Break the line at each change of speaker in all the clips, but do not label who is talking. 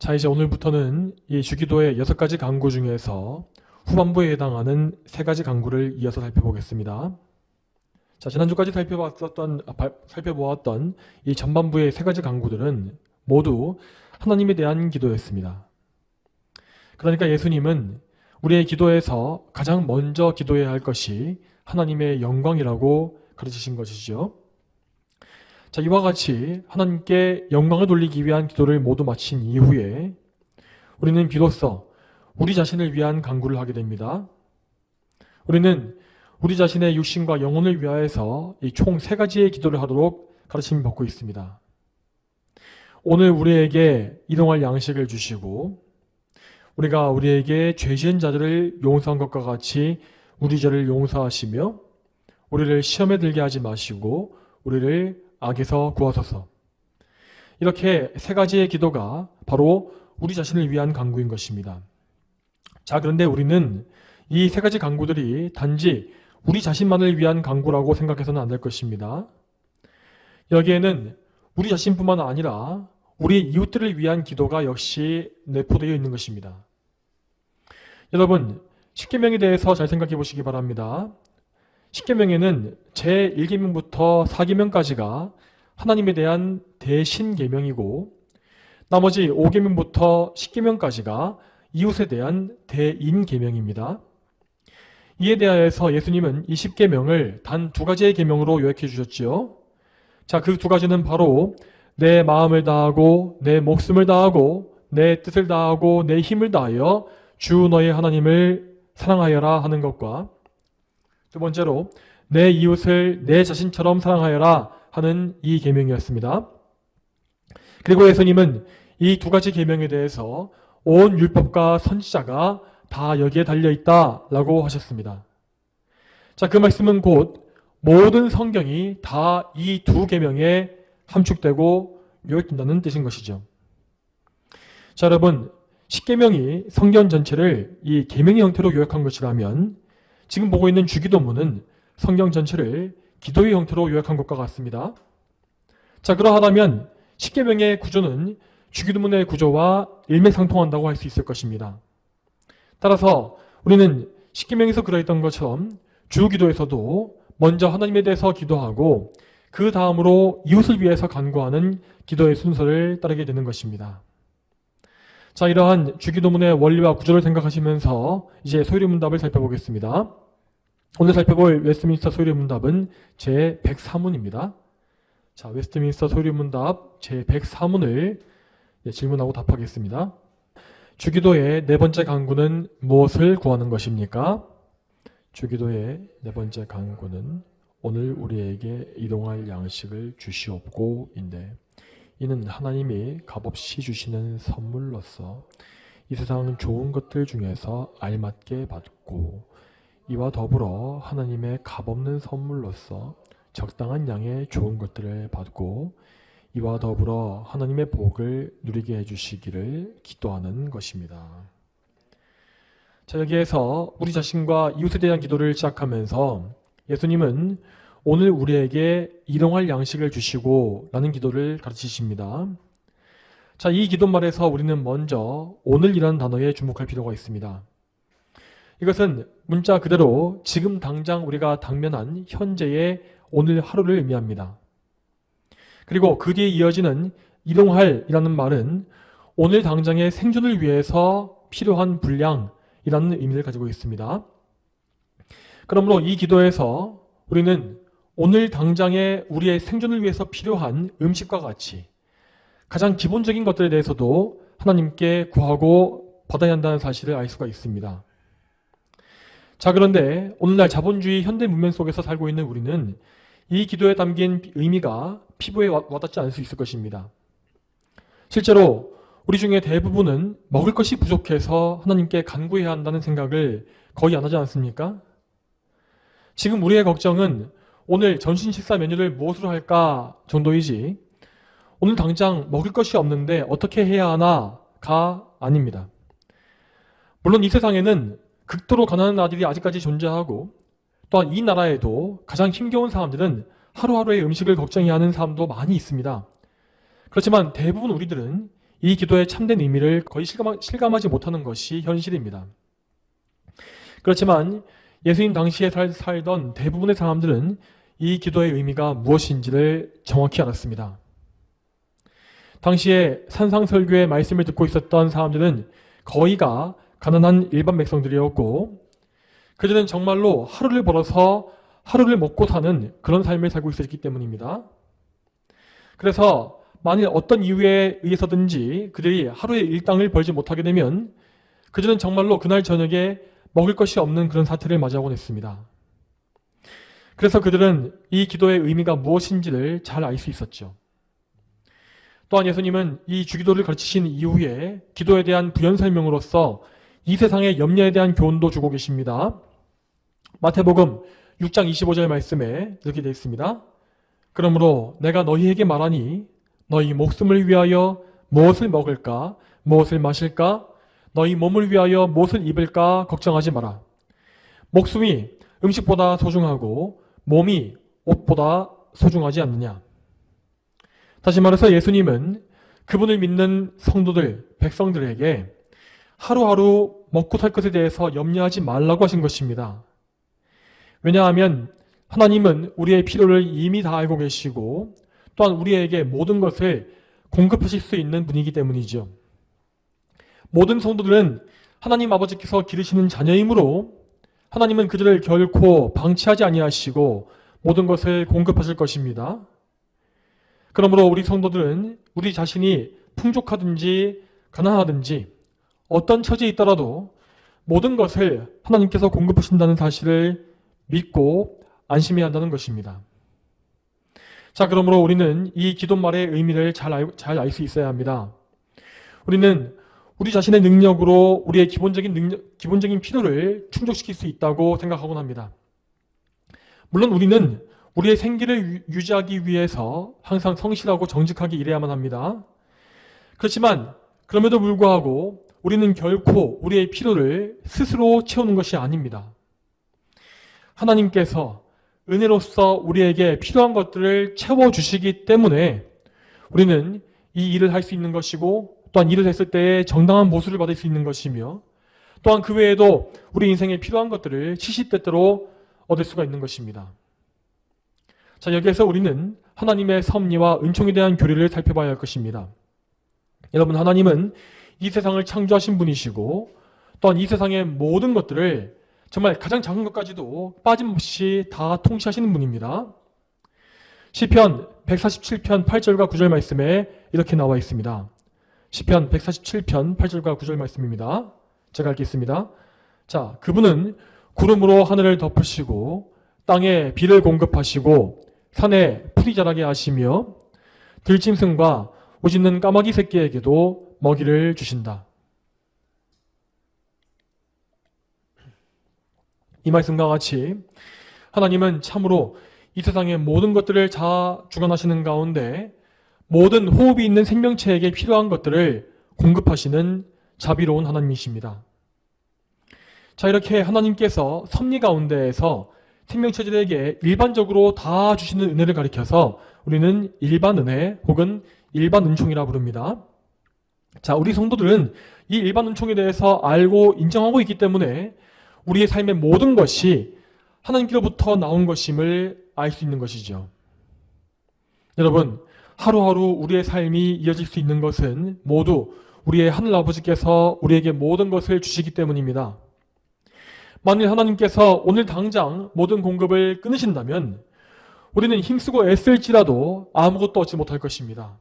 자, 이제 오늘부터는 이 주기도의 6가지 강구 중에서 후반부에 해당하는 3가지 강구를 이어서 살펴보겠습니다. 자, 지난주까지 살펴보았던 이 전반부의 3가지 강구들은 모두 하나님에 대한 기도였습니다. 그러니까 예수님은 우리의 기도에서 가장 먼저 기도해야 할 것이 하나님의 영광이라고 가르치신 것이죠. 자, 이와 같이 하나님께 영광을 돌리기 위한 기도를 모두 마친 이후에 우리는 비로소 우리 자신을 위한 간구를 하게 됩니다. 우리는 우리 자신의 육신과 영혼을 위하여서 이 총 3가지의 기도를 하도록 가르침을 받고 있습니다. 오늘 우리에게 일용할 양식을 주시고 우리가 우리에게 죄 지은 자들을 용서한 것과 같이 우리 죄를 용서하시며 우리를 시험에 들게 하지 마시고 우리를 악에서 구하소서. 이렇게 3가지의 기도가 바로 우리 자신을 위한 간구인 것입니다. 자, 그런데 우리는 이 3가지 간구들이 단지 우리 자신만을 위한 간구라고 생각해서는 안 될 것입니다. 여기에는 우리 자신뿐만 아니라 우리 이웃들을 위한 기도가 역시 내포되어 있는 것입니다. 여러분, 십계명에 대해서 잘 생각해 보시기 바랍니다. 십계명에는 제1계명부터 4계명까지가 하나님에 대한 대신계명이고 나머지 5계명부터 10계명까지가 이웃에 대한 대인계명입니다. 이에 대하여서 예수님은 이 10계명을 단 2가지의 계명으로 요약해 주셨지요. 자, 그 2가지는 바로 내 마음을 다하고 내 목숨을 다하고 내 뜻을 다하고 내 힘을 다하여 주 너의 하나님을 사랑하여라 하는 것과 두 번째로 내 이웃을 내 자신처럼 사랑하여라 하는 이 계명이었습니다. 그리고 예수님은 이 2가지 계명에 대해서 온 율법과 선지자가 다 여기에 달려있다라고 하셨습니다. 자, 그 말씀은 곧 모든 성경이 다 이 2계명에 함축되고 요약된다는 뜻인 것이죠. 자, 여러분, 10계명이 성경 전체를 이 계명의 형태로 요약한 것이라면 지금 보고 있는 주기도문은 성경 전체를 기도의 형태로 요약한 것과 같습니다. 자, 그러하다면 10계명의 구조는 주기도문의 구조와 일맥상통한다고 할 수 있을 것입니다. 따라서 우리는 10계명에서 그려있던 것처럼 주기도에서도 먼저 하나님에 대해서 기도하고 그 다음으로 이웃을 위해서 간구하는 기도의 순서를 따르게 되는 것입니다. 자, 이러한 주기도문의 원리와 구조를 생각하시면서 이제 소유리문답을 살펴보겠습니다. 오늘 살펴볼 웨스트민스터 소유리문답은 제103문입니다. 자, 웨스트민스터 소유리문답 제103문을 질문하고 답하겠습니다. 주기도의 4번째 간구는 무엇을 구하는 것입니까? 주기도의 4번째 간구는 오늘 우리에게 일용할 양식을 주시옵고인데 이는 하나님이 값없이 주시는 선물로서 이 세상 좋은 것들 중에서 알맞게 받고 이와 더불어 하나님의 값없는 선물로서 적당한 양의 좋은 것들을 받고 이와 더불어 하나님의 복을 누리게 해주시기를 기도하는 것입니다. 자, 여기에서 우리 자신과 이웃에 대한 기도를 시작하면서 예수님은 오늘 우리에게 일용할 양식을 주시고 라는 기도를 가르치십니다. 자, 이 기도말에서 우리는 먼저 오늘이라는 단어에 주목할 필요가 있습니다. 이것은 문자 그대로 지금 당장 우리가 당면한 현재의 오늘 하루를 의미합니다. 그리고 그 뒤에 이어지는 일용할이라는 말은 오늘 당장의 생존을 위해서 필요한 분량이라는 의미를 가지고 있습니다. 그러므로 이 기도에서 우리는 오늘 당장의 우리의 생존을 위해서 필요한 음식과 같이 가장 기본적인 것들에 대해서도 하나님께 구하고 받아야 한다는 사실을 알 수가 있습니다. 자, 그런데 오늘날 자본주의 현대 문명 속에서 살고 있는 우리는 이 기도에 담긴 의미가 피부에 와닿지 않을 수 있을 것입니다. 실제로 우리 중에 대부분은 먹을 것이 부족해서 하나님께 간구해야 한다는 생각을 거의 안 하지 않습니까? 지금 우리의 걱정은 오늘 전신 식사 메뉴를 무엇으로 할까 정도이지 오늘 당장 먹을 것이 없는데 어떻게 해야 하나가 아닙니다. 물론 이 세상에는 극도로 가난한 아들이 아직까지 존재하고 또한 이 나라에도 가장 힘겨운 사람들은 하루하루의 음식을 걱정해야 하는 사람도 많이 있습니다. 그렇지만 대부분 우리들은 이 기도의 참된 의미를 거의 실감하지 못하는 것이 현실입니다. 그렇지만 예수님 당시에 살던 대부분의 사람들은 이 기도의 의미가 무엇인지를 정확히 알았습니다. 당시에 산상설교의 말씀을 듣고 있었던 사람들은 거의가 가난한 일반 백성들이었고, 그들은 정말로 하루를 벌어서 하루를 먹고 사는 그런 삶을 살고 있었기 때문입니다. 그래서 만일 어떤 이유에 의해서든지 그들이 하루에 일당을 벌지 못하게 되면 그들은 정말로 그날 저녁에 먹을 것이 없는 그런 사태를 맞이하곤 했습니다. 그래서 그들은 이 기도의 의미가 무엇인지를 잘 알 수 있었죠. 또한 예수님은 이 주기도를 가르치신 이후에 기도에 대한 부연 설명으로서 이 세상의 염려에 대한 교훈도 주고 계십니다. 마태복음 6장 25절 말씀에 이렇게 되어 있습니다. 그러므로 내가 너희에게 말하니 너희 목숨을 위하여 무엇을 먹을까, 무엇을 마실까, 너희 몸을 위하여 무엇을 입을까 걱정하지 마라. 목숨이 음식보다 소중하고 몸이 옷보다 소중하지 않느냐. 다시 말해서 예수님은 그분을 믿는 성도들, 백성들에게 하루하루 먹고 살 것에 대해서 염려하지 말라고 하신 것입니다. 왜냐하면 하나님은 우리의 필요를 이미 다 알고 계시고 또한 우리에게 모든 것을 공급하실 수 있는 분이기 때문이죠. 모든 성도들은 하나님 아버지께서 기르시는 자녀이므로 하나님은 그들을 결코 방치하지 아니하시고 모든 것을 공급하실 것입니다. 그러므로 우리 성도들은 우리 자신이 풍족하든지 가난하든지 어떤 처지에 있더라도 모든 것을 하나님께서 공급하신다는 사실을 믿고 안심해야 한다는 것입니다. 자, 그러므로 우리는 이 기도말의 의미를 잘 알 수 있어야 합니다. 우리는 우리 자신의 능력으로 우리의 기본적인 필요를 충족시킬 수 있다고 생각하곤 합니다. 물론 우리는 우리의 생기를 유지하기 위해서 항상 성실하고 정직하게 일해야만 합니다. 그렇지만 그럼에도 불구하고 우리는 결코 우리의 필요를 스스로 채우는 것이 아닙니다. 하나님께서 은혜로서 우리에게 필요한 것들을 채워주시기 때문에 우리는 이 일을 할 수 있는 것이고 또한 일을 했을 때에 정당한 보수를 받을 수 있는 것이며 또한 그 외에도 우리 인생에 필요한 것들을 시시때때로 얻을 수가 있는 것입니다. 자, 여기에서 우리는 하나님의 섭리와 은총에 대한 교리를 살펴봐야 할 것입니다. 여러분, 하나님은 이 세상을 창조하신 분이시고 또한 이 세상의 모든 것들을 정말 가장 작은 것까지도 빠짐없이 다 통치하시는 분입니다. 시편 147편 8절과 9절 말씀에 이렇게 나와 있습니다. 시편 147편 8절과 9절 말씀입니다. 제가 읽겠습니다. 자, 그분은 구름으로 하늘을 덮으시고 땅에 비를 공급하시고 산에 풀이 자라게 하시며 들짐승과 오짖는 까마귀 새끼에게도 먹이를 주신다. 이 말씀과 같이 하나님은 참으로 이 세상의 모든 것들을 다 주관하시는 가운데 모든 호흡이 있는 생명체에게 필요한 것들을 공급하시는 자비로운 하나님이십니다. 자, 이렇게 하나님께서 섭리 가운데에서 생명체들에게 일반적으로 다 주시는 은혜를 가리켜서 우리는 일반 은혜 혹은 일반 은총이라 부릅니다. 자, 우리 성도들은 이 일반 은총에 대해서 알고 인정하고 있기 때문에 우리의 삶의 모든 것이 하나님께로부터 나온 것임을 알 수 있는 것이죠. 여러분, 하루하루 우리의 삶이 이어질 수 있는 것은 모두 우리의 하늘 아버지께서 우리에게 모든 것을 주시기 때문입니다. 만일 하나님께서 오늘 당장 모든 공급을 끊으신다면 우리는 힘쓰고 애쓸지라도 아무것도 얻지 못할 것입니다.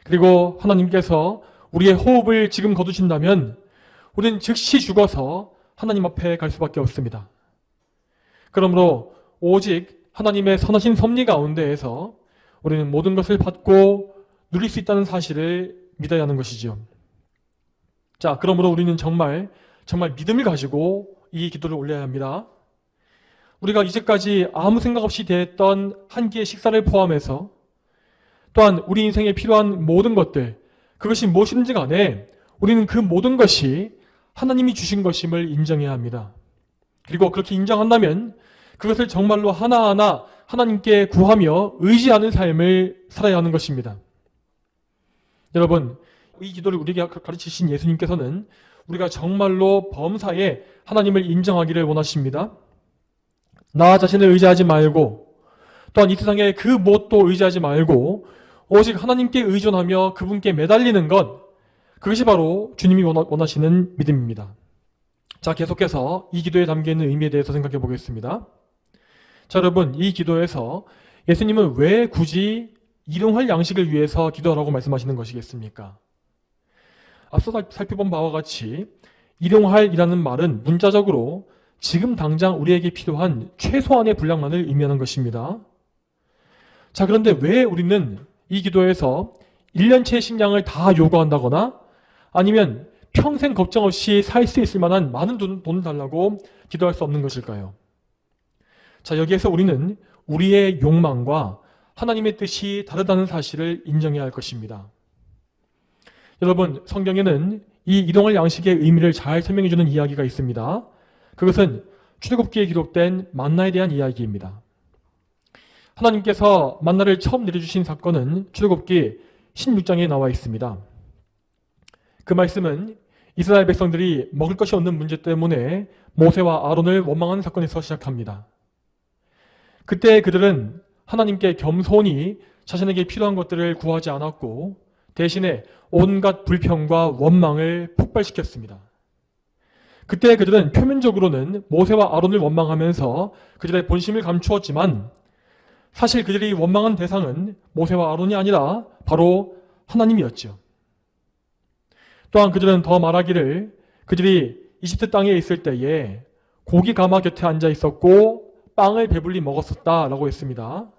그리고 하나님께서 우리의 호흡을 지금 거두신다면 우리는 즉시 죽어서 하나님 앞에 갈 수밖에 없습니다. 그러므로 오직 하나님의 선하신 섭리 가운데에서 우리는 모든 것을 받고 누릴 수 있다는 사실을 믿어야 하는 것이죠. 자, 그러므로 우리는 정말 믿음을 가지고 이 기도를 올려야 합니다. 우리가 이제까지 아무 생각 없이 대했던 한 끼의 식사를 포함해서 또한 우리 인생에 필요한 모든 것들, 그것이 무엇이든지 간에 우리는 그 모든 것이 하나님이 주신 것임을 인정해야 합니다. 그리고 그렇게 인정한다면 그것을 정말로 하나하나 하나님께 구하며 의지하는 삶을 살아야 하는 것입니다. 여러분, 이 기도를 우리에게 가르치신 예수님께서는 우리가 정말로 범사에 하나님을 인정하기를 원하십니다. 나 자신을 의지하지 말고 또한 이 세상의 그 무엇도 의지하지 말고 오직 하나님께 의존하며 그분께 매달리는 것, 그것이 바로 주님이 원하시는 믿음입니다. 자, 계속해서 이 기도에 담겨있는 의미에 대해서 생각해 보겠습니다. 자, 여러분, 이 기도에서 예수님은 왜 굳이 일용할 양식을 위해서 기도하라고 말씀하시는 것이겠습니까? 앞서 살펴본 바와 같이 일용할이라는 말은 문자적으로 지금 당장 우리에게 필요한 최소한의 분량만을 의미하는 것입니다. 자, 그런데 왜 우리는 이 기도에서 1년치의 식량을 다 요구한다거나 아니면 평생 걱정 없이 살 수 있을 만한 많은 돈을 달라고 기도할 수 없는 것일까요? 자, 여기에서 우리는 우리의 욕망과 하나님의 뜻이 다르다는 사실을 인정해야 할 것입니다. 여러분, 성경에는 이 일용할 양식의 의미를 잘 설명해주는 이야기가 있습니다. 그것은 출애굽기에 기록된 만나에 대한 이야기입니다. 하나님께서 만나를 처음 내려주신 사건은 출애굽기 16장에 나와 있습니다. 그 말씀은 이스라엘 백성들이 먹을 것이 없는 문제 때문에 모세와 아론을 원망하는 사건에서 시작합니다. 그때 그들은 하나님께 겸손히 자신에게 필요한 것들을 구하지 않았고 대신에 온갖 불평과 원망을 폭발시켰습니다. 그때 그들은 표면적으로는 모세와 아론을 원망하면서 그들의 본심을 감추었지만 사실 그들이 원망한 대상은 모세와 아론이 아니라 바로 하나님이었죠. 또한 그들은 더 말하기를 그들이 이집트 땅에 있을 때에 고기 가마 곁에 앉아 있었고 빵을 배불리 먹었었다라고 했습니다.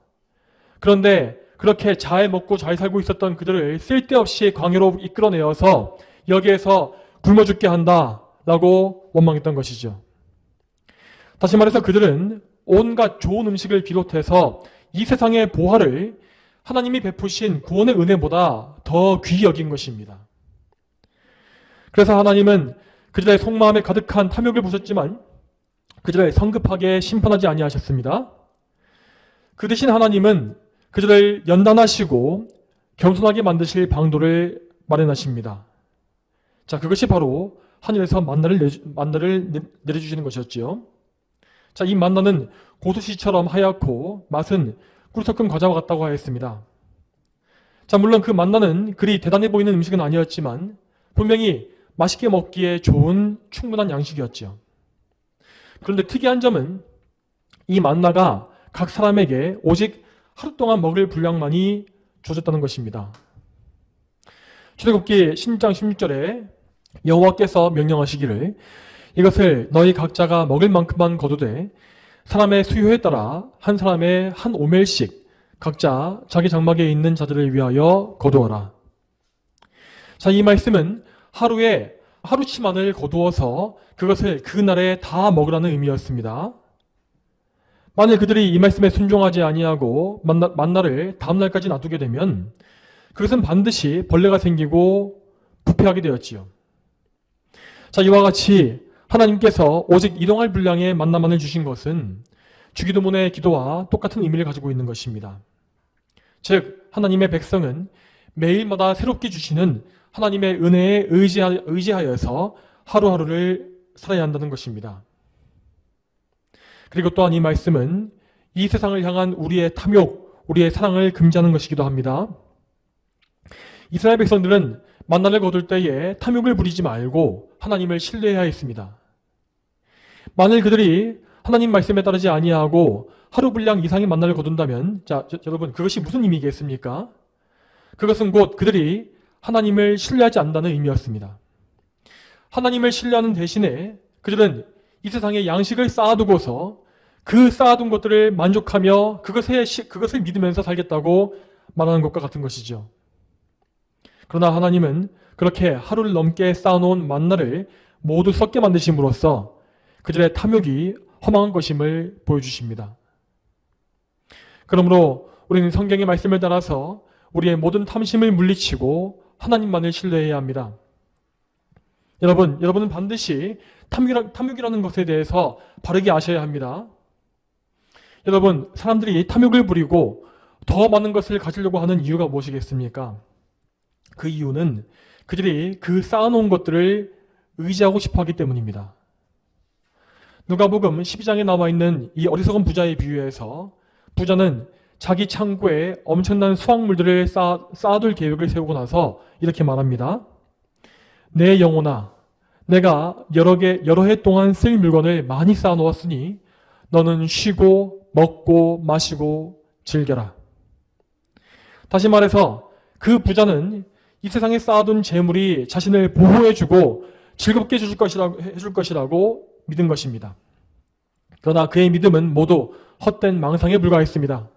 그런데 그렇게 잘 먹고 잘 살고 있었던 그들을 쓸데없이 광야로 이끌어내어서 여기에서 굶어 죽게 한다라고 원망했던 것이죠. 다시 말해서 그들은 온갖 좋은 음식을 비롯해서 이 세상의 보화를 하나님이 베푸신 구원의 은혜보다 더 귀히 여긴 것입니다. 그래서 하나님은 그들의 속마음에 가득한 탐욕을 보셨지만 그들을 성급하게 심판하지 아니하셨습니다. 그 대신 하나님은 그들을 연단하시고 겸손하게 만드실 방도를 마련하십니다. 자, 그것이 바로 하늘에서 만나를 내려주시는 것이었지요. 자, 이 만나는 고수씨처럼 하얗고 맛은 꿀 섞은 과자와 같다고 하였습니다. 자, 물론 그 만나는 그리 대단해 보이는 음식은 아니었지만 분명히 맛있게 먹기에 좋은 충분한 양식이었죠. 그런데 특이한 점은 이 만나가 각 사람에게 오직 하루 동안 먹을 분량만이 주어졌다는 것입니다. 출애굽기 16장 16절에 여호와께서 명령하시기를 이것을 너희 각자가 먹을 만큼만 거두되 사람의 수요에 따라 한 사람의 한 오멜씩 각자 자기 장막에 있는 자들을 위하여 거두어라. 자, 이 말씀은 하루에 하루치만을 거두어서 그것을 그날에 다 먹으라는 의미였습니다. 만일 그들이 이 말씀에 순종하지 아니하고 만나를 다음 날까지 놔두게 되면 그것은 반드시 벌레가 생기고 부패하게 되었지요. 자, 이와 같이 하나님께서 오직 일용할 분량의 만나만을 주신 것은 주기도문의 기도와 똑같은 의미를 가지고 있는 것입니다. 즉, 하나님의 백성은 매일마다 새롭게 주시는 하나님의 은혜에 의지하여서 하루하루를 살아야 한다는 것입니다. 그리고 또한 이 말씀은 이 세상을 향한 우리의 탐욕, 우리의 사랑을 금지하는 것이기도 합니다. 이스라엘 백성들은 만나를 거둘 때에 탐욕을 부리지 말고 하나님을 신뢰해야 했습니다. 만일 그들이 하나님 말씀에 따르지 아니하고 하루 분량 이상의 만나를 거둔다면 여러분, 그것이 무슨 의미겠습니까? 그것은 곧 그들이 하나님을 신뢰하지 않는다는 의미였습니다. 하나님을 신뢰하는 대신에 그들은 이 세상에 양식을 쌓아두고서 그 쌓아둔 것들을 만족하며 그것을 믿으면서 살겠다고 말하는 것과 같은 것이죠. 그러나 하나님은 그렇게 하루를 넘게 쌓아놓은 만나를 모두 썩게 만드심으로써 그들의 탐욕이 허망한 것임을 보여주십니다. 그러므로 우리는 성경의 말씀을 따라서 우리의 모든 탐심을 물리치고 하나님만을 신뢰해야 합니다. 여러분은 반드시 탐욕이라는 것에 대해서 바르게 아셔야 합니다. 여러분, 사람들이 탐욕을 부리고 더 많은 것을 가지려고 하는 이유가 무엇이겠습니까? 그 이유는 그들이 그 쌓아놓은 것들을 의지하고 싶어 하기 때문입니다. 누가복음 12장에 나와 있는 이 어리석은 부자의 비유에서 부자는 자기 창고에 엄청난 수확물들을 쌓아둘 계획을 세우고 나서 이렇게 말합니다. 내 영혼아, 내가 여러 해 동안 쓸 물건을 많이 쌓아놓았으니 너는 쉬고 먹고 마시고 즐겨라. 다시 말해서 그 부자는 이 세상에 쌓아둔 재물이 자신을 보호해주고 즐겁게 해줄 것이라고 믿은 것입니다. 그러나 그의 믿음은 모두 헛된 망상에 불과했습니다.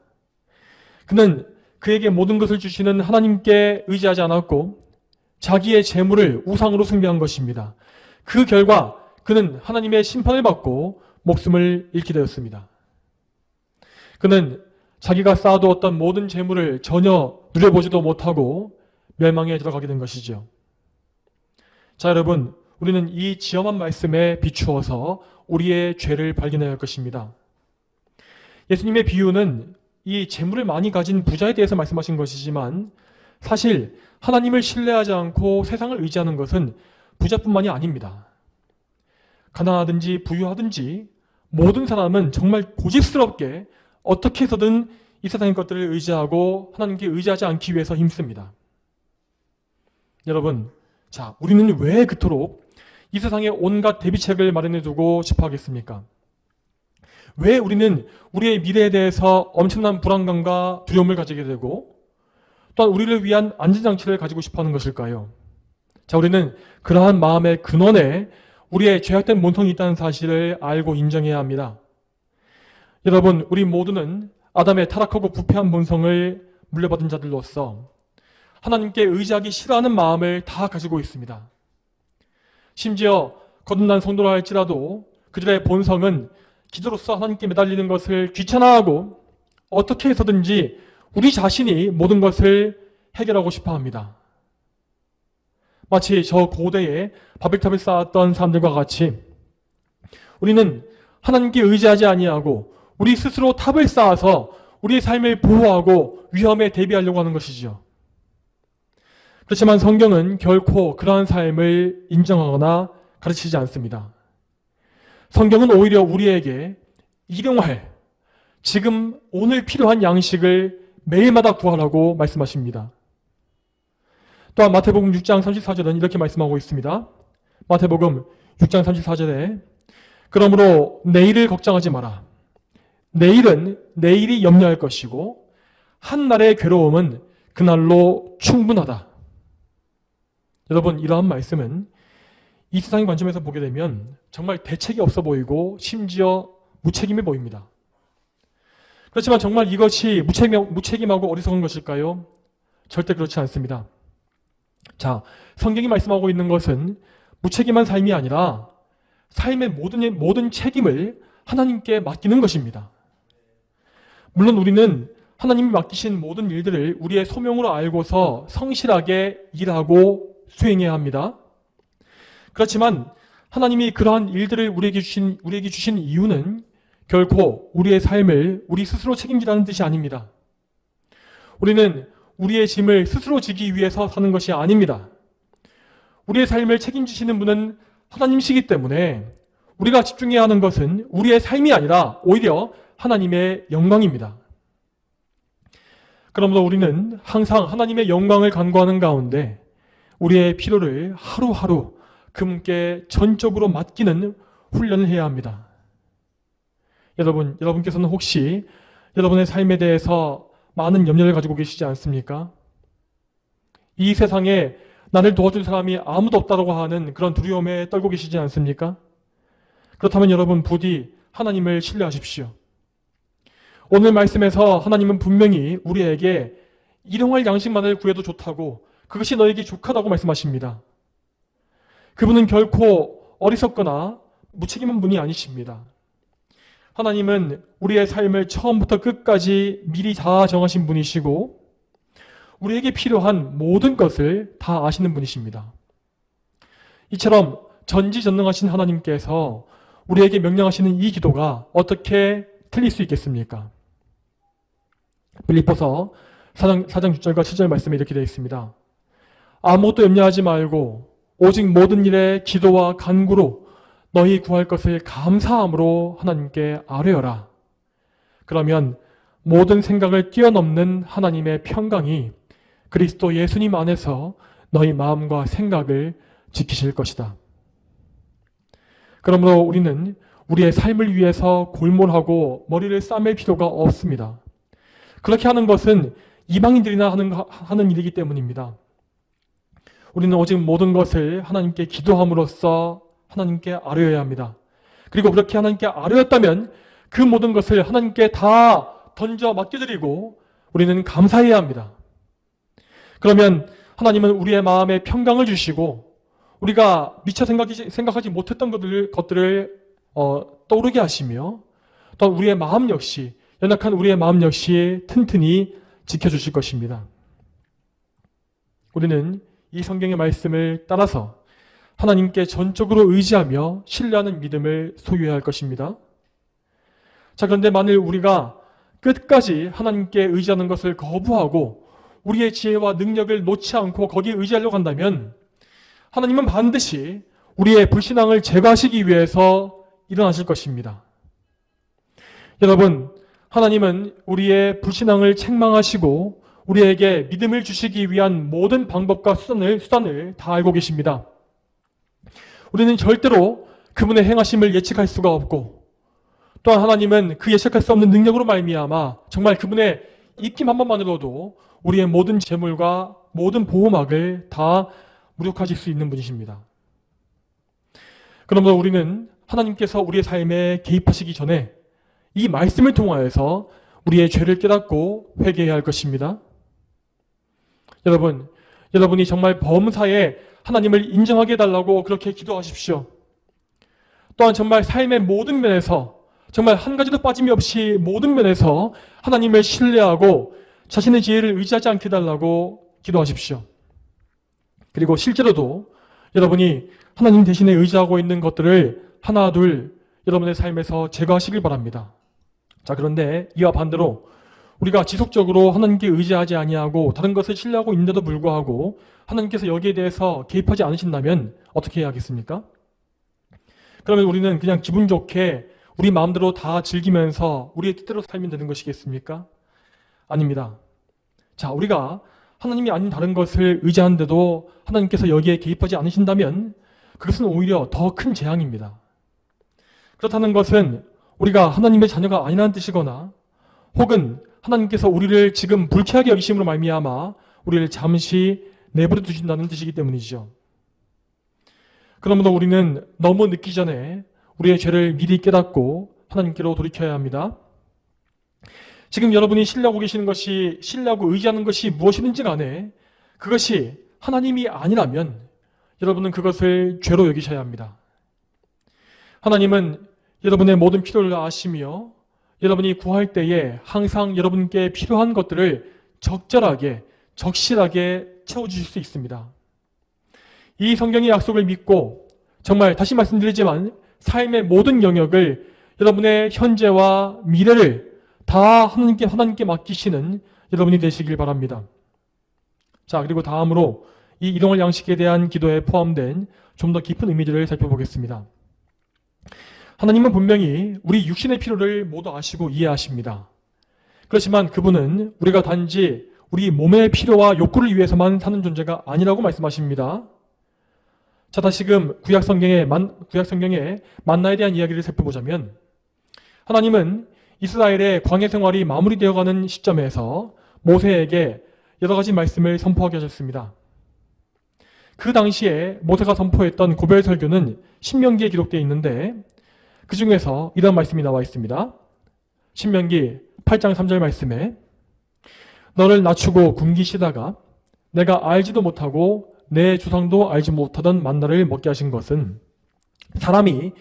그는 그에게 모든 것을 주시는 하나님께 의지하지 않았고 자기의 재물을 우상으로 숭배한 것입니다. 그 결과 그는 하나님의 심판을 받고 목숨을 잃게 되었습니다. 그는 자기가 쌓아두었던 모든 재물을 전혀 누려보지도 못하고 멸망에 들어가게 된 것이죠. 자, 여러분, 우리는 이 지엄한 말씀에 비추어서 우리의 죄를 발견해야 할 것입니다. 예수님의 비유는 이 재물을 많이 가진 부자에 대해서 말씀하신 것이지만 사실 하나님을 신뢰하지 않고 세상을 의지하는 것은 부자뿐만이 아닙니다. 가난하든지 부유하든지 모든 사람은 정말 고집스럽게 어떻게 해서든 이 세상의 것들을 의지하고 하나님께 의지하지 않기 위해서 힘씁니다. 여러분, 자, 우리는 왜 그토록 이 세상에 온갖 대비책을 마련해 두고 싶어 하겠습니까? 왜 우리는 우리의 미래에 대해서 엄청난 불안감과 두려움을 가지게 되고 또한 우리를 위한 안전장치를 가지고 싶어 하는 것일까요? 자, 우리는 그러한 마음의 근원에 우리의 죄악된 본성이 있다는 사실을 알고 인정해야 합니다. 여러분, 우리 모두는 아담의 타락하고 부패한 본성을 물려받은 자들로서 하나님께 의지하기 싫어하는 마음을 다 가지고 있습니다. 심지어 거듭난 성도라 할지라도 그들의 본성은 기도로서 하나님께 매달리는 것을 귀찮아하고 어떻게 해서든지 우리 자신이 모든 것을 해결하고 싶어 합니다. 마치 저 고대에 바벨탑을 쌓았던 사람들과 같이 우리는 하나님께 의지하지 아니하고 우리 스스로 탑을 쌓아서 우리의 삶을 보호하고 위험에 대비하려고 하는 것이지요. 그렇지만 성경은 결코 그러한 삶을 인정하거나 가르치지 않습니다. 성경은 오히려 우리에게 일용할, 지금 오늘 필요한 양식을 매일마다 구하라고 말씀하십니다. 또한 마태복음 6장 34절은 이렇게 말씀하고 있습니다. 마태복음 6장 34절에 그러므로 내일을 걱정하지 마라. 내일은 내일이 염려할 것이고 한 날의 괴로움은 그날로 충분하다. 여러분, 이러한 말씀은 이 세상의 관점에서 보게 되면 정말 대책이 없어 보이고 심지어 무책임해 보입니다. 그렇지만 정말 이것이 무책임하고 어리석은 것일까요? 절대 그렇지 않습니다. 자, 성경이 말씀하고 있는 것은 무책임한 삶이 아니라 삶의 모든 책임을 하나님께 맡기는 것입니다. 물론 우리는 하나님이 맡기신 모든 일들을 우리의 소명으로 알고서 성실하게 일하고 수행해야 합니다. 그렇지만 하나님이 그러한 일들을 우리에게 주신 이유는 결코 우리의 삶을 우리 스스로 책임지라는 뜻이 아닙니다. 우리는 우리의 짐을 스스로 지기 위해서 사는 것이 아닙니다. 우리의 삶을 책임지시는 분은 하나님이시기 때문에 우리가 집중해야 하는 것은 우리의 삶이 아니라 오히려 하나님의 영광입니다. 그러므로 우리는 항상 하나님의 영광을 간구하는 가운데 우리의 필요를 하루하루 그분께 전적으로 맡기는 훈련을 해야 합니다. 여러분께서는 혹시 여러분의 삶에 대해서 많은 염려를 가지고 계시지 않습니까? 이 세상에 나를 도와줄 사람이 아무도 없다고 하는 그런 두려움에 떨고 계시지 않습니까? 그렇다면 여러분 부디 하나님을 신뢰하십시오. 오늘 말씀에서 하나님은 분명히 우리에게 일용할 양식만을 구해도 좋다고, 그것이 너에게 족하다고 말씀하십니다. 그분은 결코 어리석거나 무책임한 분이 아니십니다. 하나님은 우리의 삶을 처음부터 끝까지 미리 다 정하신 분이시고 우리에게 필요한 모든 것을 다 아시는 분이십니다. 이처럼 전지전능하신 하나님께서 우리에게 명령하시는 이 기도가 어떻게 틀릴 수 있겠습니까? 빌립보서 4장 6절과 7절 말씀에 이렇게 되어 있습니다. 아무것도 염려하지 말고 오직 모든 일에 기도와 간구로 너희 구할 것을 감사함으로 하나님께 아뢰어라. 그러면 모든 생각을 뛰어넘는 하나님의 평강이 그리스도 예수님 안에서 너희 마음과 생각을 지키실 것이다. 그러므로 우리는 우리의 삶을 위해서 골몰하고 머리를 싸맬 필요가 없습니다. 그렇게 하는 것은 이방인들이나 하는 일이기 때문입니다. 우리는 오직 모든 것을 하나님께 기도함으로써 하나님께 아뢰어야 합니다. 그리고 그렇게 하나님께 아뢰었다면 그 모든 것을 하나님께 다 던져 맡겨드리고 우리는 감사해야 합니다. 그러면 하나님은 우리의 마음에 평강을 주시고 우리가 미처 생각하지 못했던 것들을 떠오르게 하시며 또 우리의 마음 역시 연약한 우리의 마음 역시 튼튼히 지켜주실 것입니다. 우리는 이 성경의 말씀을 따라서 하나님께 전적으로 의지하며 신뢰하는 믿음을 소유해야 할 것입니다. 자, 그런데 만일 우리가 끝까지 하나님께 의지하는 것을 거부하고 우리의 지혜와 능력을 놓지 않고 거기에 의지하려고 한다면 하나님은 반드시 우리의 불신앙을 제거하시기 위해서 일어나실 것입니다. 여러분, 하나님은 우리의 불신앙을 책망하시고 우리에게 믿음을 주시기 위한 모든 방법과 수단을 다 알고 계십니다. 우리는 절대로 그분의 행하심을 예측할 수가 없고 또한 하나님은 그 예측할 수 없는 능력으로 말미암아 정말 그분의 입김 한 번만으로도 우리의 모든 재물과 모든 보호막을 다 무력화하실 수 있는 분이십니다. 그러므로 우리는 하나님께서 우리의 삶에 개입하시기 전에 이 말씀을 통하여서 우리의 죄를 깨닫고 회개해야 할 것입니다. 여러분이 정말 범사에 하나님을 인정하게 해달라고 그렇게 기도하십시오. 또한 정말 삶의 모든 면에서 정말 한 가지도 빠짐이 없이 모든 면에서 하나님을 신뢰하고 자신의 지혜를 의지하지 않게 해달라고 기도하십시오. 그리고 실제로도 여러분이 하나님 대신에 의지하고 있는 것들을 하나 둘 여러분의 삶에서 제거하시길 바랍니다. 자, 그런데 이와 반대로 우리가 지속적으로 하나님께 의지하지 아니하고 다른 것을 신뢰하고 있는데도 불구하고 하나님께서 여기에 대해서 개입하지 않으신다면 어떻게 해야겠습니까? 그러면 우리는 그냥 기분 좋게 우리 마음대로 다 즐기면서 우리의 뜻대로 살면 되는 것이겠습니까? 아닙니다. 자, 우리가 하나님이 아닌 다른 것을 의지하는데도 하나님께서 여기에 개입하지 않으신다면 그것은 오히려 더 큰 재앙입니다. 그렇다는 것은 우리가 하나님의 자녀가 아니라는 뜻이거나 혹은 하나님께서 우리를 지금 불쾌하게 여기심으로 말미암아 우리를 잠시 내버려 두신다는 뜻이기 때문이죠. 그러므로 우리는 너무 늦기 전에 우리의 죄를 미리 깨닫고 하나님께로 돌이켜야 합니다. 지금 여러분이 신뢰하고 계시는 것이, 신뢰하고 의지하는 것이 무엇이든지 간에 그것이 하나님이 아니라면 여러분은 그것을 죄로 여기셔야 합니다. 하나님은 여러분의 모든 필요를 아시며 여러분이 구할 때에 항상 여러분께 필요한 것들을 적절하게, 적실하게 채워주실 수 있습니다. 이 성경의 약속을 믿고 정말 다시 말씀드리지만 삶의 모든 영역을 여러분의 현재와 미래를 다 하나님께 맡기시는 여러분이 되시길 바랍니다. 자, 그리고 다음으로 이 일용할 양식에 대한 기도에 포함된 좀 더 깊은 의미들을 살펴보겠습니다. 하나님은 분명히 우리 육신의 필요를 모두 아시고 이해하십니다. 그렇지만 그분은 우리가 단지 우리 몸의 필요와 욕구를 위해서만 사는 존재가 아니라고 말씀하십니다. 자, 다시금 구약 성경의 만나에 대한 이야기를 살펴보자면 하나님은 이스라엘의 광야 생활이 마무리되어가는 시점에서 모세에게 여러 가지 말씀을 선포하게 하셨습니다. 그 당시에 모세가 선포했던 고별 설교는 신명기에 기록되어 있는데 그 중에서 이런 말씀이 나와 있습니다. 신명기 8장 3절 말씀에 너를 낮추고 굶기시다가 내가 알지도 못하고 내 조상도 알지 못하던 만나를 먹게 하신 것은 사람이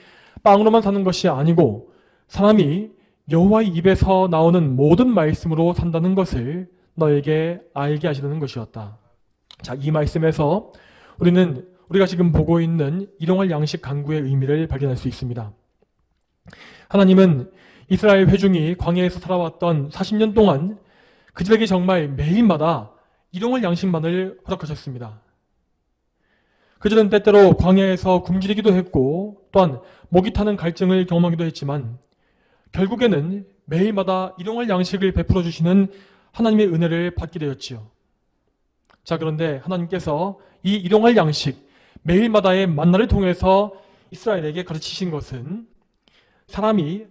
빵으로만 사는 것이 아니고 사람이 여호와의 입에서 나오는 모든 말씀으로 산다는 것을 너에게 알게 하시는 것이었다. 자, 이 말씀에서 우리가 지금 보고 있는 일용할 양식 간구의 의미를 발견할 수 있습니다. 하나님은 이스라엘 회중이 광야에서 살아왔던 40년 동안 그들에게 정말 매일마다 일용할 양식만을 허락하셨습니다. 그들은 때때로 광야에서 굶주리기도 했고 또한 목이 타는 갈증을 경험하기도 했지만 결국에는 매일마다 일용할 양식을 베풀어 주시는 하나님의 은혜를 받게 되었지요. 자, 그런데 하나님께서 이 일용할 양식, 매일마다의 만나를 통해서 이스라엘에게 가르치신 것은 사람이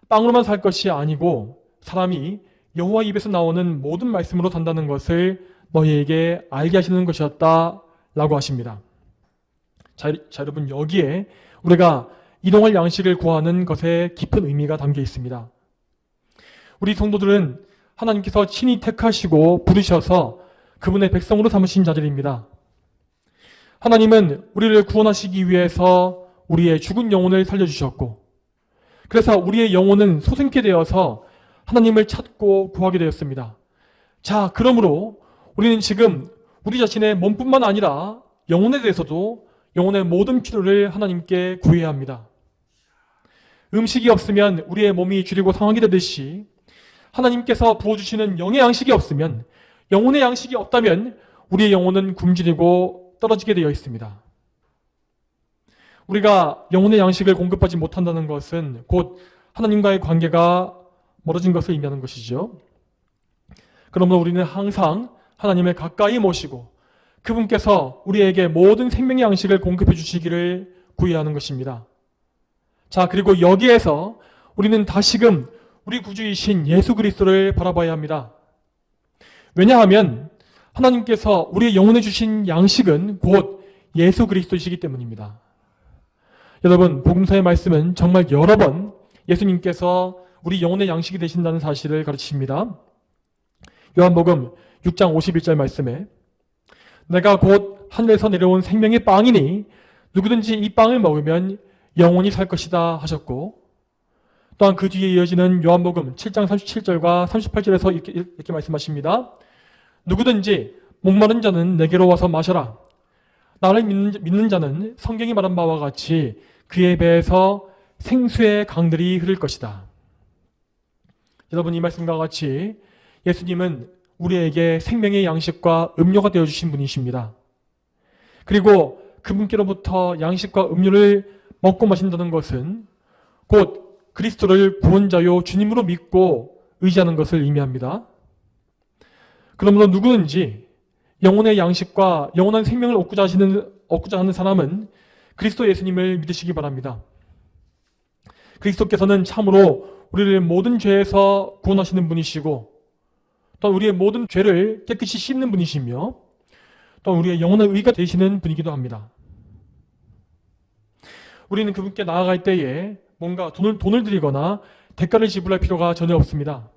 빵으로만 살 것이 아니고 사람이 여호와 입에서 나오는 모든 말씀으로 산다는 것을 너희에게 알게 하시는 것이었다라고 하십니다. 자, 여러분, 여기에 우리가 일용할 양식을 구하는 것에 깊은 의미가 담겨 있습니다. 우리 성도들은 하나님께서 친히 택하시고 부르셔서 그분의 백성으로 삼으신 자들입니다. 하나님은 우리를 구원하시기 위해서 우리의 죽은 영혼을 살려주셨고, 그래서 우리의 영혼은 소생케 되어서 하나님을 찾고 구하게 되었습니다. 자, 그러므로 우리는 지금 우리 자신의 몸뿐만 아니라 영혼에 대해서도 영혼의 모든 필요를 하나님께 구해야 합니다. 음식이 없으면 우리의 몸이 줄이고 상하게 되듯이 하나님께서 부어주시는 영의 양식이 없으면, 영혼의 양식이 없다면 우리의 영혼은 굶주리고 떨어지게 되어 있습니다. 우리가 영혼의 양식을 공급하지 못한다는 것은 곧 하나님과의 관계가 멀어진 것을 의미하는 것이죠. 그러므로 우리는 항상 하나님을 가까이 모시고 그분께서 우리에게 모든 생명의 양식을 공급해 주시기를 구해야 하는 것입니다. 자, 그리고 여기에서 우리는 다시금 우리 구주이신 예수 그리스도를 바라봐야 합니다. 왜냐하면 하나님께서 우리의 영혼에 주신 양식은 곧 예수 그리스도이시기 때문입니다. 여러분, 복음서의 말씀은 정말 여러 번 예수님께서 우리 영혼의 양식이 되신다는 사실을 가르치십니다. 요한복음 6장 51절 말씀에 내가 곧 하늘에서 내려온 생명의 빵이니 누구든지 이 빵을 먹으면 영원히 살 것이다 하셨고, 또한 그 뒤에 이어지는 요한복음 7장 37절과 38절에서 이렇게 말씀하십니다. 누구든지 목마른 자는 내게로 와서 마셔라. 나를 믿는 자는 성경이 말한 바와 같이 그의 배에서 생수의 강들이 흐를 것이다. 여러분, 이 말씀과 같이 예수님은 우리에게 생명의 양식과 음료가 되어주신 분이십니다. 그리고 그분께로부터 양식과 음료를 먹고 마신다는 것은 곧 그리스도를 구원자요 주님으로 믿고 의지하는 것을 의미합니다. 그러므로 누구든지 영혼의 양식과 영원한 생명을 얻고자 하는 사람은 그리스도 예수님을 믿으시기 바랍니다. 그리스도께서는 참으로 우리를 모든 죄에서 구원하시는 분이시고 또 우리의 모든 죄를 깨끗이 씻는 분이시며 또 우리의 영혼의 의가 되시는 분이기도 합니다. 우리는 그분께 나아갈 때에 뭔가 돈을 드리거나 대가를 지불할 필요가 전혀 없습니다.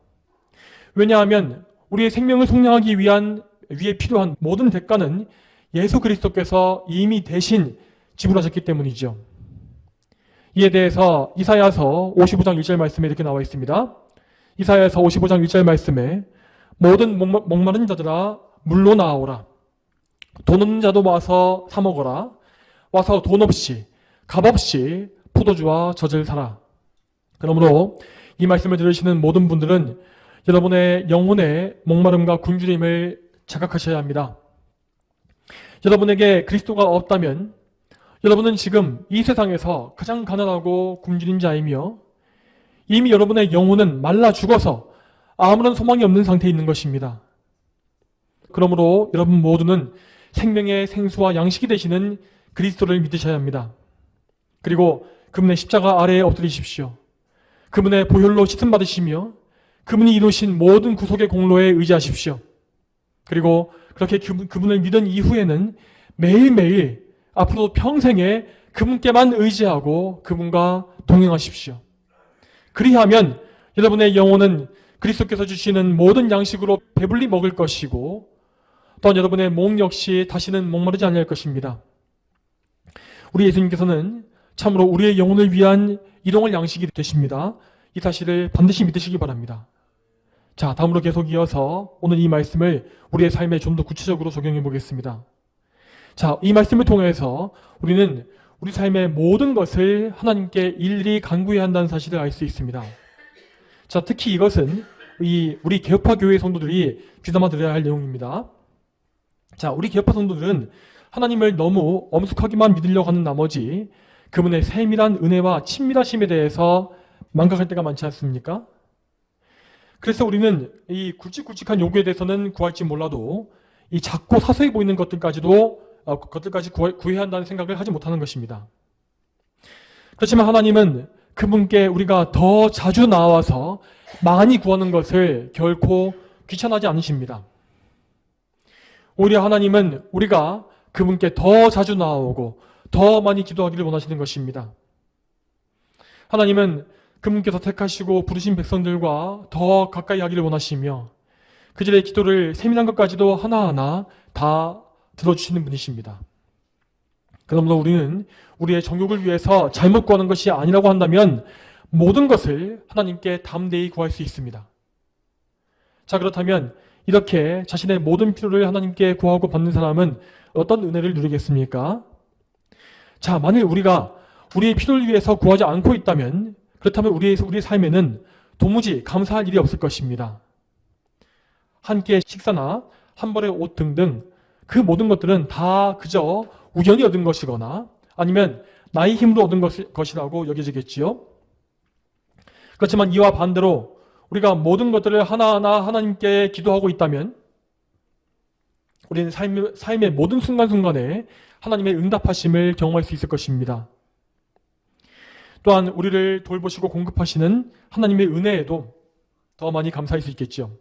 왜냐하면 우리의 생명을 속량하기 위해 필요한 모든 대가는 예수 그리스도께서 이미 대신 지불하셨기 때문이죠. 이에 대해서 이사야서 55장 1절 말씀에 이렇게 나와 있습니다. 이사야서 55장 1절 말씀에 모든 목마른 자들아 물로 나아오라. 돈 없는 자도 와서 사 먹어라. 와서 돈 없이 값 없이 포도주와 젖을 사라. 그러므로 이 말씀을 들으시는 모든 분들은 여러분의 영혼의 목마름과 굶주림을 자각하셔야 합니다. 여러분에게 그리스도가 없다면 여러분은 지금 이 세상에서 가장 가난하고 굶주린 자이며 이미 여러분의 영혼은 말라 죽어서 아무런 소망이 없는 상태에 있는 것입니다. 그러므로 여러분 모두는 생명의 생수와 양식이 되시는 그리스도를 믿으셔야 합니다. 그리고 그분의 십자가 아래에 엎드리십시오. 그분의 보혈로 씻음 받으시며 그분이 이루신 모든 구속의 공로에 의지하십시오. 그리고 그렇게 그분을 믿은 이후에는 매일매일 앞으로 평생에 그분께만 의지하고 그분과 동행하십시오. 그리하면 여러분의 영혼은 그리스도께서 주시는 모든 양식으로 배불리 먹을 것이고 또한 여러분의 목 역시 다시는 목마르지 않을 것입니다. 우리 예수님께서는 참으로 우리의 영혼을 위한 일용할 양식이 되십니다. 이 사실을 반드시 믿으시기 바랍니다. 자, 다음으로 계속 이어서 오늘 이 말씀을 우리의 삶에 좀 더 구체적으로 적용해 보겠습니다. 자, 이 말씀을 통해서 우리는 우리 삶의 모든 것을 하나님께 일일이 간구해야 한다는 사실을 알 수 있습니다. 자, 특히 이것은 우리 개혁파 교회 성도들이 귀담아 들어야 할 내용입니다. 자, 우리 개혁파 성도들은 하나님을 너무 엄숙하게만 믿으려고 하는 나머지 그분의 세밀한 은혜와 친밀하심에 대해서 망각할 때가 많지 않습니까? 그래서 우리는 이 굵직굵직한 요구에 대해서는 구할지 몰라도 이 작고 사소해 보이는 것들까지 구해야 한다는 생각을 하지 못하는 것입니다. 그렇지만 하나님은 그분께 우리가 더 자주 나와서 많이 구하는 것을 결코 귀찮아하지 않으십니다. 오히려 하나님은 우리가 그분께 더 자주 나아오고 더 많이 기도하기를 원하시는 것입니다. 하나님은 그분께서 택하시고 부르신 백성들과 더 가까이 하기를 원하시며 그들의 기도를 세밀한 것까지도 하나하나 다 들어주시는 분이십니다. 그러므로 우리는 우리의 정욕을 위해서 잘못 구하는 것이 아니라고 한다면 모든 것을 하나님께 담대히 구할 수 있습니다. 자, 그렇다면 이렇게 자신의 모든 필요를 하나님께 구하고 받는 사람은 어떤 은혜를 누리겠습니까? 자, 만일 우리가 우리의 필요를 위해서 구하지 않고 있다면 그렇다면 우리의 삶에는 도무지 감사할 일이 없을 것입니다. 한 끼의 식사나 한 벌의 옷 등등 그 모든 것들은 다 그저 우연히 얻은 것이거나 아니면 나의 힘으로 얻은 것이라고 여겨지겠지요. 그렇지만 이와 반대로 우리가 모든 것들을 하나하나 하나님께 기도하고 있다면 우리는 삶의 모든 순간순간에 하나님의 응답하심을 경험할 수 있을 것입니다. 또한 우리를 돌보시고 공급하시는 하나님의 은혜에도 더 많이 감사할 수 있겠죠.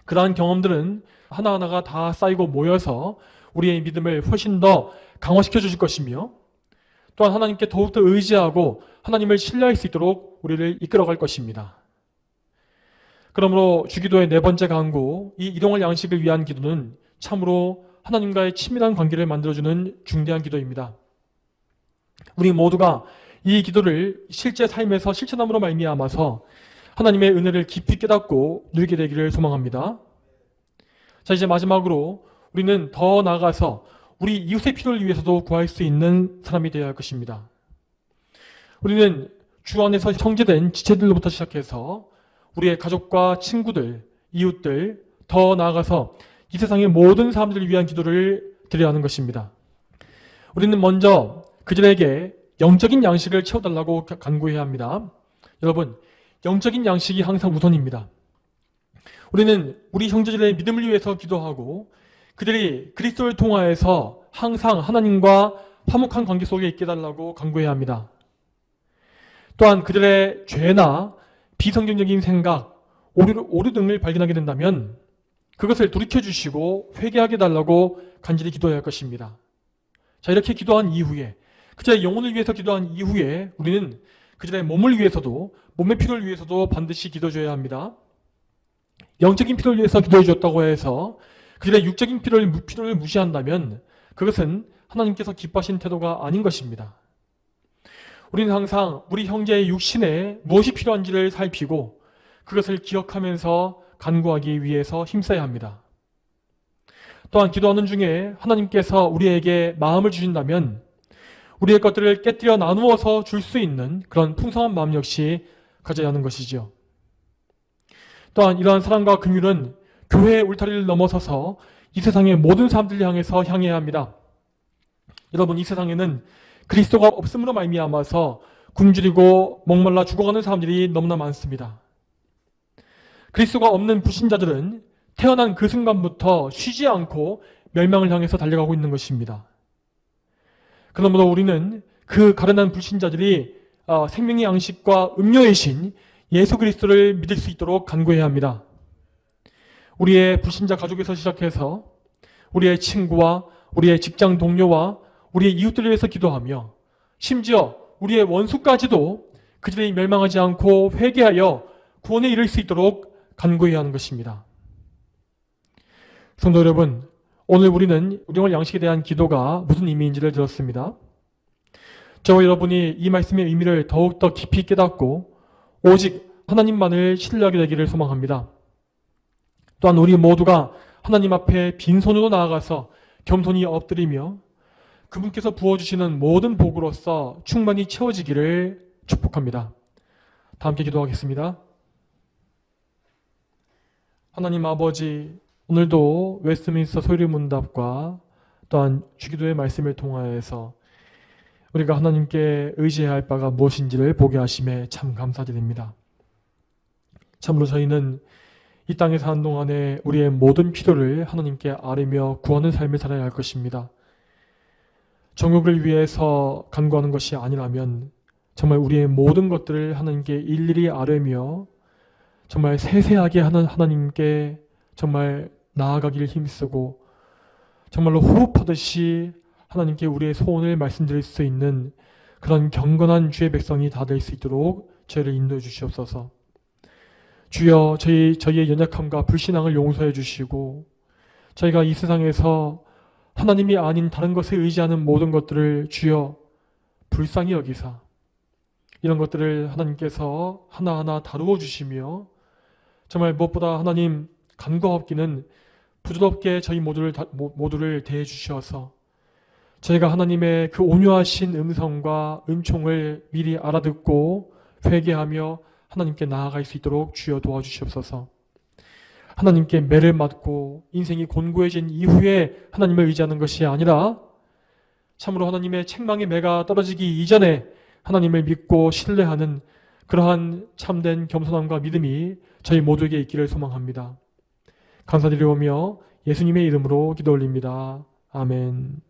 그러한 경험들은 하나하나가 다 쌓이고 모여서 우리의 믿음을 훨씬 더 강화시켜 주실 것이며 또한 하나님께 더욱더 의지하고 하나님을 신뢰할 수 있도록 우리를 이끌어갈 것입니다. 그러므로 주기도의 네 번째 강구, 이 일용할 양식을 위한 기도는 참으로 하나님과의 친밀한 관계를 만들어주는 중대한 기도입니다. 우리 모두가 이 기도를 실제 삶에서 실천함으로 말미암아서 하나님의 은혜를 깊이 깨닫고 누리게 되기를 소망합니다. 자, 이제 마지막으로 우리는 더 나아가서 우리 이웃의 필요를 위해서도 구할 수 있는 사람이 되어야 할 것입니다. 우리는 주 안에서 형제된 지체들로부터 시작해서 우리의 가족과 친구들, 이웃들, 더 나아가서 이 세상의 모든 사람들을 위한 기도를 드려야 하는 것입니다. 우리는 먼저 그들에게 영적인 양식을 채워달라고 간구해야 합니다. 여러분, 영적인 양식이 항상 우선입니다. 우리는 우리 형제들의 믿음을 위해서 기도하고 그들이 그리스도를 통하여서 항상 하나님과 화목한 관계 속에 있게 해달라고 간구해야 합니다. 또한 그들의 죄나 비성경적인 생각, 오류 등을 발견하게 된다면 그것을 돌이켜주시고 회개하게 해달라고 간절히 기도해야 할 것입니다. 자, 이렇게 기도한 이후에 그들의 영혼을 위해서 기도한 이후에 우리는 그들의 몸을 위해서도 몸의 필요를 위해서도 반드시 기도해줘야 합니다. 영적인 필요를 위해서 기도해 주었다고 해서 그들의 육적인 필요를 무시한다면 그것은 하나님께서 기뻐하신 태도가 아닌 것입니다. 우리는 항상 우리 형제의 육신에 무엇이 필요한지를 살피고 그것을 기억하면서 간구하기 위해서 힘써야 합니다. 또한 기도하는 중에 하나님께서 우리에게 마음을 주신다면 우리의 것들을 깨뜨려 나누어서 줄 수 있는 그런 풍성한 마음 역시 가져야 하는 것이죠. 또한 이러한 사랑과 긍휼은 교회의 울타리를 넘어서서 이 세상의 모든 사람들을 향해서 향해야 합니다. 여러분, 이 세상에는 그리스도가 없음으로 말미암아서 굶주리고 목말라 죽어가는 사람들이 너무나 많습니다. 그리스도가 없는 불신자들은 태어난 그 순간부터 쉬지 않고 멸망을 향해서 달려가고 있는 것입니다. 그러므로 우리는 그 가련한 불신자들이 생명의 양식과 음료의 신 예수 그리스도를 믿을 수 있도록 간구해야 합니다. 우리의 불신자 가족에서 시작해서 우리의 친구와 우리의 직장 동료와 우리의 이웃들을 위해서 기도하며 심지어 우리의 원수까지도 그들이 멸망하지 않고 회개하여 구원에 이를 수 있도록 간구해야 하는 것입니다. 성도 여러분, 오늘 우리는 일용할 양식에 대한 기도가 무슨 의미인지를 들었습니다. 저와 여러분이 이 말씀의 의미를 더욱더 깊이 깨닫고 오직 하나님만을 신뢰하게 되기를 소망합니다. 또한 우리 모두가 하나님 앞에 빈손으로 나아가서 겸손히 엎드리며 그분께서 부어주시는 모든 복으로서 충만히 채워지기를 축복합니다. 다 함께 기도하겠습니다. 하나님 아버지, 오늘도 웨스트민스터 소유문답과 또한 주기도의 말씀을 통하여서 우리가 하나님께 의지해야 할 바가 무엇인지를 보게 하심에 참 감사드립니다. 참으로 저희는 이 땅에 사는 동안에 우리의 모든 필요를 하나님께 아뢰며 구하는 삶을 살아야 할 것입니다. 정욕을 위해서 간구하는 것이 아니라면 정말 우리의 모든 것들을 하나님께 일일이 아뢰며 정말 세세하게 하는 하나님께 정말 나아가기를 힘쓰고 정말로 호흡하듯이 하나님께 우리의 소원을 말씀드릴 수 있는 그런 경건한 주의 백성이 다 될 수 있도록 저희를 인도해 주시옵소서. 주여 저희의 연약함과 불신앙을 용서해 주시고 저희가 이 세상에서 하나님이 아닌 다른 것에 의지하는 모든 것들을 주여 불쌍히 여기사 이런 것들을 하나님께서 하나하나 다루어 주시며 정말 무엇보다 하나님 간과 없기는 부드럽게 저희 모두를 대해 주셔서 저희가 하나님의 그 온유하신 음성과 은총을 미리 알아듣고 회개하며 하나님께 나아갈 수 있도록 주여 도와주시옵소서. 하나님께 매를 맞고 인생이 곤고해진 이후에 하나님을 의지하는 것이 아니라 참으로 하나님의 책망의 매가 떨어지기 이전에 하나님을 믿고 신뢰하는 그러한 참된 겸손함과 믿음이 저희 모두에게 있기를 소망합니다. 감사드리오며 예수님의 이름으로 기도 올립니다. 아멘.